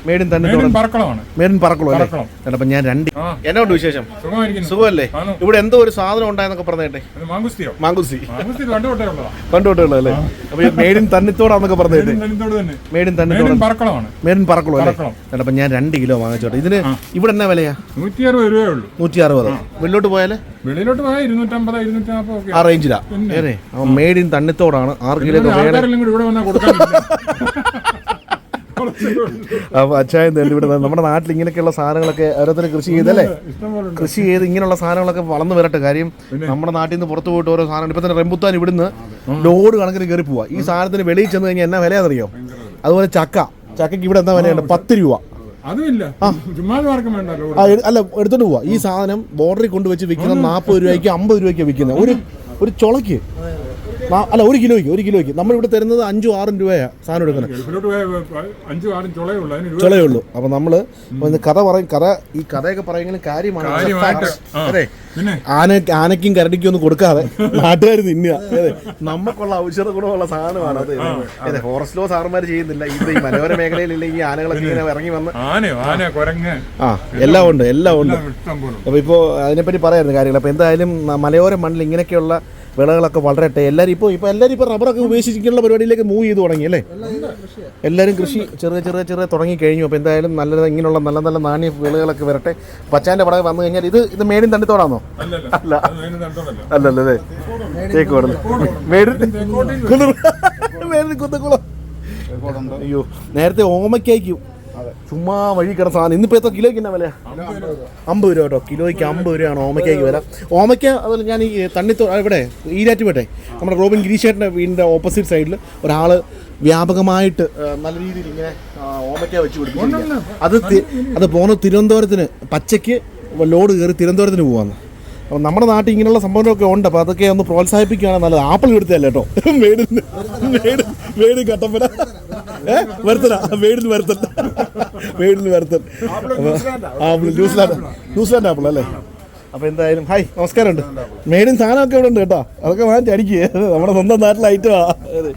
മേടിൻ തന്നെ മേടിൻ പറക്കുളം അല്ലേ? അപ്പം ഞാൻ രണ്ട് എന്നാ ഉണ്ട് വിശേഷം? സുഖമല്ലേ? ഇവിടെ എന്തോ ഒരു സാധനം ഉണ്ടായെന്നൊക്കെ പറഞ്ഞേട്ടെ. മാങ്കുസ്തി പണ്ടുതൊട്ടുള്ള അല്ലേ? അപ്പൊ മേടിൻ തന്നിത്തോടാന്നൊക്കെ പറഞ്ഞേട്ടെ. മേടിൻ തന്നിത്തോട് മേടിൻ പറക്കുളം അല്ലേ? അപ്പം ഞാൻ 2 കിലോ വാങ്ങിച്ചോട്ടെ. ഇതിന് ഇവിടെ എന്നാ വിലയാ? 160 രൂപയുള്ളൂ. 160. വെളിയിലോട്ട് പോയാല് പോയാൽ 250 240 ആ റേഞ്ചിലാ. മേടിൻ തന്നിത്തോടാണ് 6 കിലോ അപ്പൊ അച്ചായൻ തന്നെ ഇവിടെ നമ്മുടെ നാട്ടിൽ ഇങ്ങനെയൊക്കെയുള്ള സാധനങ്ങളൊക്കെ ഓരോരുത്തർ കൃഷി ചെയ്തല്ലേ, കൃഷി ചെയ്ത് ഇങ്ങനെയുള്ള സാധനങ്ങളൊക്കെ വളർന്നു വരട്ടെ. കാര്യം നമ്മുടെ നാട്ടിൽ നിന്ന് പുറത്തു പോയിട്ട് ഓരോ സാധനം ഇപ്പൊ തന്നെ റംബുത്താൻ ഇവിടുന്ന് ലോഡ് കണക്കിന് കയറി പോവാ. ഈ സാധനത്തിന് വെളിയിൽ ചെന്ന് കഴിഞ്ഞാൽ എന്നാ വിലയാണെന്നറിയോ? അതുപോലെ ചക്കയ്ക്ക് ഇവിടെ എന്താ വിലയുണ്ട്? 10 രൂപ. അല്ല എടുത്തോണ്ട് പോവാ. ഈ സാധനം ബോർഡറിൽ കൊണ്ടുവച്ച് വിൽക്കുന്ന 40 രൂപയ്ക്ക് 50 രൂപയ്ക്ക് വിൽക്കുന്നത് ഒരു ചുളയ്ക്ക്. അല്ല, 1 കിലോയ്ക്ക് നമ്മളിവിടെ തരുന്നത് 5-6 രൂപയാ സാധനം എടുക്കുന്നത്. ചുളയുള്ളൂ. അപ്പൊ നമ്മള് ഈ കഥയൊക്കെ പറയുമെങ്കിലും കാര്യമാണ്. അതെ, ആനയ്ക്കും കരടിക്കും ഒന്നും കൊടുക്കാതെ നാട്ടുകാർ തിന്നുക. അതെ, നമുക്കുള്ള ഔഷധ ഗുണമുള്ള സാധനമാണ് അത്. അതെ, ഫോറസ്റ്റ് ലോ സാറുമാർ ചെയ്യുന്നില്ല. ഇത് ഈ മലയോര മേഖലയിലുള്ള ഈ ആനകളൊക്കെ ഇങ്ങനെ ഇറങ്ങി വന്ന് എല്ലാം ഉണ്ട്. അപ്പൊ ഇപ്പോ അതിനെപ്പറ്റി പറയായിരുന്നു കാര്യങ്ങൾ. അപ്പൊ എന്തായാലും മലയോര മണ്ണിൽ ഇങ്ങനെയൊക്കെയുള്ള വിളകളൊക്കെ വളരട്ടെ. എല്ലാവരും ഇപ്പോൾ റബ്ബറൊക്കെ ഉപേക്ഷിച്ചിട്ടുള്ള പരിപാടിയിലേക്ക് മൂവ് ചെയ്ത് തുടങ്ങി അല്ലേ? എല്ലാവരും കൃഷി ചെറിയ തുടങ്ങി കഴിഞ്ഞു. അപ്പോൾ എന്തായാലും ഇങ്ങനെയുള്ള നല്ല നാണ്യ വിളകളൊക്കെ വരട്ടെ. പച്ചാൻ്റെ പടം വന്നു കഴിഞ്ഞാൽ ഇത് മേടിൻ തണ്ടിത്തോടാണോ? അല്ലല്ലേ? തേക്കോടല്ലേ? മേടിൻ കുത്തക്കുളം. അയ്യോ, നേരത്തെ ഓമയ്ക്കായിരിക്കും ചുമ്മാ വഴി കിടന്ന സാധനം. ഇന്നിപ്പോൾ എത്ര കിലോയ്ക്ക് എന്നാ വില? 50 രൂപ കേട്ടോ. കിലോയ്ക്ക് 50 രൂപയാണ് ഓമയ്ക്കായ്ക്ക് വില. ഓമയ്ക്ക അതുപോലെ ഞാൻ ഈ ഇവിടെ ഈരാറ്റുപേട്ടെ നമ്മുടെ റോബിൻ ഗിരീഷേട്ടൻ്റെ വീടിൻ്റെ ഓപ്പോസിറ്റ് സൈഡിൽ ഒരാൾ വ്യാപകമായിട്ട് നല്ല രീതിയിൽ ഇങ്ങനെ ഓമയ്ക്ക വെച്ച് പിടിപ്പിച്ചിരിക്കുക. അത് പോകുന്നത് തിരുവനന്തപുരത്തിന് പച്ചയ്ക്ക് ലോഡ് കയറി തിരുവനന്തപുരത്തിന് പോകാമെന്ന്. അപ്പോൾ നമ്മുടെ നാട്ടിൽ ഇങ്ങനെയുള്ള സംഭവങ്ങളൊക്കെ ഉണ്ട്. അപ്പോൾ അതൊക്കെ ഒന്ന് പ്രോത്സാഹിപ്പിക്കുകയാണ് നല്ലത്. ആപ്പിൾ എടുത്തല്ലേ കേട്ടോ. മേടിൻ കട്ടപ്പന മേടിൻ വരുത്തൽ ന്യൂസിലാൻഡ് ആപ്പിൾ അല്ലേ? അപ്പോൾ എന്തായാലും ഹായ്, നമസ്കാരമുണ്ട്. മേടിൻ സാധനമൊക്കെ ഇവിടെ ഉണ്ട് കേട്ടോ. അതൊക്കെ വാങ്ങിച്ചടിക്കുക. നമ്മുടെ സ്വന്തം നാട്ടിലെ ഐറ്റമാണ്. അതെ,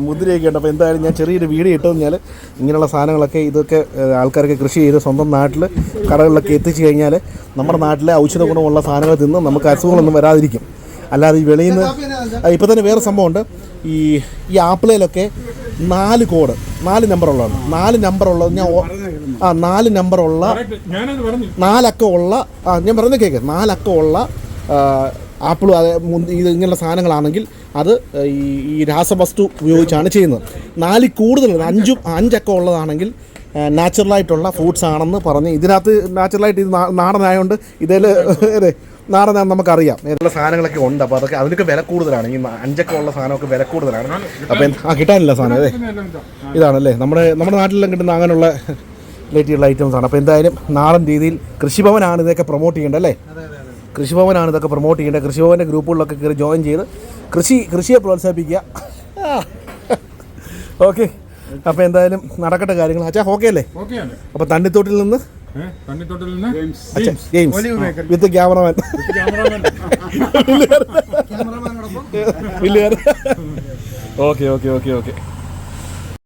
മുദ്രയൊക്കെ ഉണ്ട്. അപ്പോൾ എന്തായാലും ഞാൻ ചെറിയൊരു വീഡിയോ ഇട്ട് കഴിഞ്ഞാൽ ഇങ്ങനെയുള്ള സാധനങ്ങളൊക്കെ ഇതൊക്കെ ആൾക്കാർക്ക് കൃഷി ചെയ്ത് സ്വന്തം നാട്ടിൽ കടകളിലൊക്കെ എത്തിച്ചു കഴിഞ്ഞാൽ നമ്മുടെ നാട്ടിലെ ഔഷധ ഗുണമുള്ള സാധനങ്ങൾ തിന്ന് നമുക്ക് അസുഖങ്ങളൊന്നും വരാതിരിക്കും. അല്ലാതെ ഈ വെളിയിൽ നിന്ന് ഇപ്പോൾ തന്നെ വേറെ സംഭവമുണ്ട്. ഈ ആപ്പിളിലൊക്കെ 4 കോഡ് 4 നമ്പറുള്ളതാണ്. 4 നമ്പറുള്ളത് ഞാൻ 4 നമ്പറുള്ള 4 അക്കമുള്ള ഞാൻ പറഞ്ഞ കേൾക്ക് 4 അക്കമുള്ള ആപ്പിൾ ഇത് ഇങ്ങനെയുള്ള സാധനങ്ങളാണെങ്കിൽ അത് ഈ രാസവസ്തു ഉപയോഗിച്ചാണ് ചെയ്യുന്നത്. 4 കൂടുതൽ 5 അക്കം ഉള്ളതാണെങ്കിൽ നാച്ചുറലായിട്ടുള്ള ഫ്രൂട്ട്സ് ആണെന്ന് പറഞ്ഞ് ഇതിനകത്ത് നാച്ചുറലായിട്ട് ഇത് നാടനായതുകൊണ്ട് ഇതിൽ അതെ നാടനാണെന്ന് നമുക്കറിയാം. ഇങ്ങനെയുള്ള സാധനങ്ങളൊക്കെ ഉണ്ട്. അപ്പോൾ അതൊക്കെ അതിനൊക്കെ വില കൂടുതലാണ്. ഈ 5 അക്കം ഉള്ള സാധനമൊക്കെ വില കൂടുതലാണ്. അപ്പോൾ കിട്ടാനില്ല സാധനം. അതെ, ഇതാണല്ലേ നമ്മുടെ നാട്ടിലെല്ലാം കിട്ടുന്ന അങ്ങനെയുള്ള റിലേറ്റീവുള്ള ഐറ്റംസാണ്. അപ്പോൾ എന്തായാലും നാടൻ രീതിയിൽ കൃഷിഭവനാണ് ഇതൊക്കെ പ്രൊമോട്ട് ചെയ്യേണ്ടത് അല്ലേ? കൃഷിഭവനാണ് ഇതൊക്കെ പ്രൊമോട്ട് ചെയ്യേണ്ടത്. കൃഷിഭവൻ്റെ ഗ്രൂപ്പുകളിലൊക്കെ കയറി ജോയിൻ ചെയ്ത് കൃഷിയെ പ്രോത്സാഹിപ്പിക്കുക. ഓക്കെ, അപ്പോൾ എന്തായാലും നടക്കട്ടെ കാര്യങ്ങൾ. അച്ഛാ ഓക്കെ അല്ലേ? അപ്പോൾ തണ്ണിത്തോട്ടിൽ നിന്ന് ജെയിംസ് വിത്ത് ക്യാമറമാൻ ഓക്കെ.